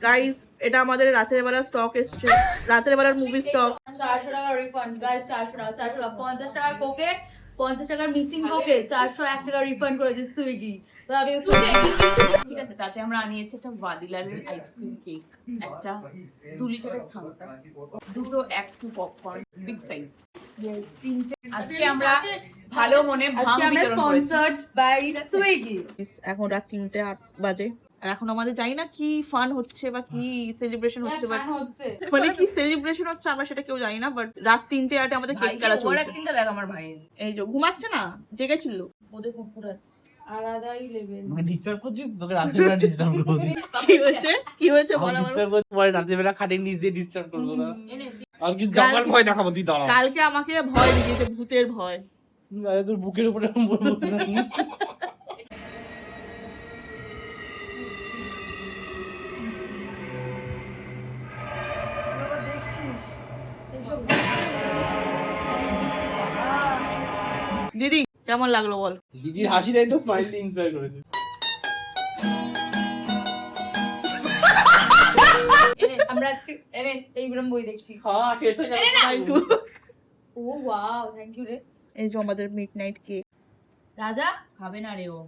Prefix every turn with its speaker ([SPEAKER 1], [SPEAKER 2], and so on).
[SPEAKER 1] Guys এটা আমাদের রাতের বেলা স্টক এসছে, রাতের বেলার মুভি স্টক।
[SPEAKER 2] 400 টাকা রিফান্ড গাইস, 400 টাকা 50 টাকার কোকে, 50 টাকার মিসিং কোকে 401 টাকা রিফান্ড করেছে সুইগি।
[SPEAKER 3] ঠিক আছে, তাতে আমরা আনিয়েছি একটা ভানিলার আইসক্রিম কেক, একটা 2 লিটারের থামস আপ, দুটো 1-2 পপকর্ন বিগ সাইজ, তিনটে। আজকে আমরা ভালো মনে ভাঙ বিতরণ করেছি।
[SPEAKER 2] Sponsored by Swiggy.
[SPEAKER 1] এখন রাত 3:08 বাজে আর এখন আমাদের জানি না কি ফান হচ্ছে বা কি সেলিব্রেশন হচ্ছে, বাট মানে কি সেলিব্রেশন হচ্ছে আমরা সেটা কেউ জানি না, বাট রাত 3:08 আমাদের কেক কাটা
[SPEAKER 3] ওর
[SPEAKER 1] চলছে।
[SPEAKER 3] অ্যাক্টিংটা দেখ আমার ভাইয়ের।
[SPEAKER 1] এই যে ঘুমাচ্ছে না, জেগেছিল।
[SPEAKER 3] ওদের কুকুরাচ্ছে
[SPEAKER 2] আলাদাই লেভেল।
[SPEAKER 4] মানে ডিস্টার্ব করছিস, তোকে রাতের বেলা ডিস্টার্ব করছিস।
[SPEAKER 1] কি হয়েছে বলো বলো।
[SPEAKER 4] ডিস্টার্ব করতে পারে, রাতের বেলা খাটের নিচে ডিস্টার্ব করবো না। আজকে জামার ভয় দেখাবো, তুই দাঁড়া।
[SPEAKER 1] কালকে আমাকে ভয় দেখিয়েছে, ভূতের ভয়।
[SPEAKER 4] আরে তোর বুকের উপরে বসে না।
[SPEAKER 1] দিদি কেমন লাগলো বল।
[SPEAKER 4] দিদির হাসিটাই তো স্মাইল ইন্সপায়ার করেছে।
[SPEAKER 2] আমরা আজকে এইরকম বই দেখছি।
[SPEAKER 4] হ্যাঁ, শেষ হয়ে যাবে।
[SPEAKER 2] ও ওয়াও, থ্যাংক ইউ রে।
[SPEAKER 1] এই যে আমাদের মিডনাইট কেক।
[SPEAKER 2] রাজা
[SPEAKER 3] খাবে না রে ও।